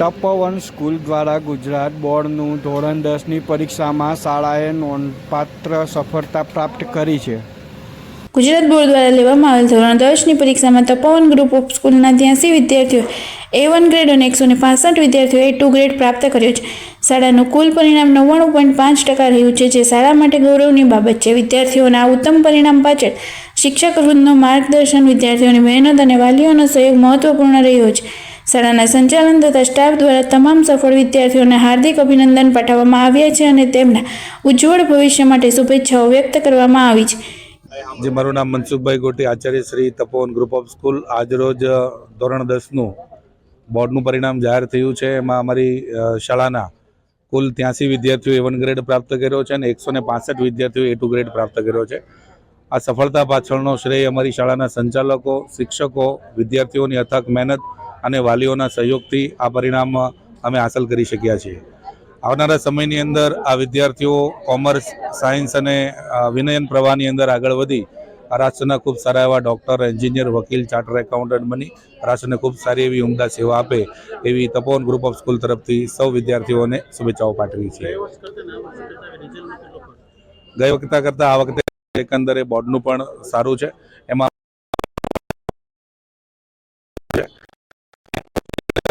તપોવન school દ્વારા ગુજરાત બોર્ડનું ધોરણ 10ની પરીક્ષામાં શાળાએ નોંધપાત્ર સફળતા પ્રાપ્ત કરી છે। ગુજરાત બોર્ડ દ્વારા લેવામાં આવેલ ધોરણ 10ની પરીક્ષામાં તપોવન ગ્રુપ ઓફ સ્કૂલના 83 વિદ્યાર્થીઓએ A1 ગ્રેડ અને 165 વિદ્યાર્થીઓએ A2 ગ્રેડ પ્રાપ્ત કર્યો છે। શાળાનું કુલ પરિણામ 99.5% રહ્યું છે, જે શાળા માટે ગૌરવની બાબત છે। વિદ્યાર્થીઓના આ ઉત્તમ પરિણામ પાછળ શિક્ષક વૃંદનું માર્ગદર્શન, વિદ્યાર્થીઓની મહેનત અને વાલીઓનો સહયોગ મહત્વપૂર્ણ રહ્યો છે। શાળાના સંચાલન તથા સ્ટાફ દ્વારા તમામ સફળ વિદ્યાર્થીઓને હાર્દિક અભિનંદન પાઠવવામાં આવ્યા છે અને તેમના ઉજ્જવળ ભવિષ્ય માટે શુભેચ્છાઓ વ્યક્ત કરવામાં આવી છે। જે મારું નામ મનસુખભાઈ ગોટી, આચાર્ય શ્રી તપોવન ગ્રુપ ઓફ સ્કૂલ। આજરોજ ધોરણ 10નું બોર્ડનું પરિણામ જાહેર થયું છે। એમાં અમારી શાળાના કુલ 83 વિદ્યાર્થીઓ A1 ગ્રેડ પ્રાપ્ત કર્યો છે અને 165 વિદ્યાર્થીઓ A2 ગ્રેડ પ્રાપ્ત કર્યો છે। આ સફળતા પાછળનો શ્રેય અમારી શાળાના સંચાલકો, શિક્ષકો, વિદ્યાર્થીઓની અથાગ મહેનત અને વાલીઓના સહયોગથી આ પરિણામ અમે હાંસલ કરી શક્યા છીએ। આવનારા સમયની અંદર આ વિદ્યાર્થીઓ કોમર્સ, સાયન્સ અને વિનયન પ્રવાહની અંદર આગળ વધી રાષ્ટ્રના ખૂબ સારા એવા ડૉક્ટર, એન્જિનિયર, વકીલ, ચાર્ટર એકાઉન્ટન્ટ બની રાષ્ટ્રને ખૂબ સારી એવી ઉમદા સેવા આપે એવી તપોવન ગ્રુપ ઓફ સ્કૂલ તરફથી સૌ વિદ્યાર્થીઓને શુભેચ્છાઓ પાઠવી છે। ગઈ વખતે કરતાં આ વખતે એકંદરે બોર્ડનું પણ સારું છે। એમાં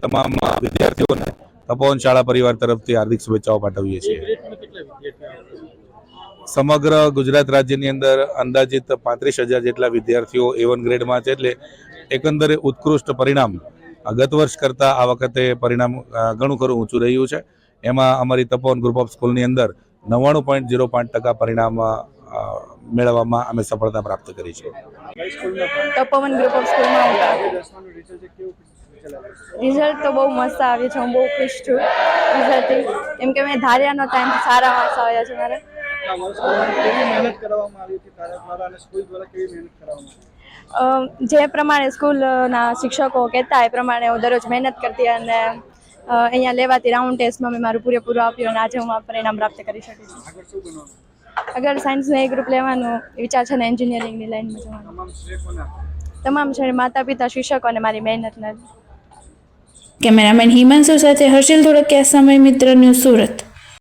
તમામ વિદ્યાર્થીઓને તપોવન શાળા પરિવાર તરફથી હાર્દિક શુભેચ્છાઓ પાઠવીએ છીએ। સમગ્ર ગુજરાત રાજ્યની અંદર અંદાજિત 35,000 જેટલા વિદ્યાર્થીઓ A1 ગ્રેડમાં છે, એટલે એકંદરે ઉત્કૃષ્ટ પરિણામ ગત વર્ષ કરતાં આ વખતે પરિણામ ઘણું ખરું ઊંચું રહ્યું છે। એમાં અમારી તપોવન ગ્રુપ ઓફ સ્કૂલની અંદર 99.05% પરિણામ મેળવવામાં અમે સફળતા પ્રાપ્ત કરી છે। તપોવન ગ્રુપ ઓફ સ્કૂલમાં રિઝલ્ટ તો બહુ મસ્ત આવ્યું છે। હું બહુ ખુશ છું રિઝલ્ટથી, કેમ કે મેં ધાર્યા નહોતા એમથી સારા માર્ક્સ આવ્યા છે મારે। જે પ્રમાણે સ્કૂલના શિક્ષકો કહેતા એ પ્રમાણે હું દરરોજ મહેનત કરતી અને અહીંયા લેવાતી રાઉન્ડ ટેસ્ટમાં મેં મારું પૂરેપૂરું આપ્યું અને આજે હું આ પરિણામ પ્રાપ્ત કરી શકી છું। આગળ સાયન્સનું A ગ્રુપ લેવાનું વિચાર છે ને એન્જિનિયરિંગની લાઈનમાં જવાનું। તમામ છે માતા પિતા, શિક્ષકો અને મારી મહેનતના। કેમેરામેન હિમાંશુ સાથે હર્ષિલ ધોળકિયા, સમય મિત્ર ન્યૂઝ, સુરત।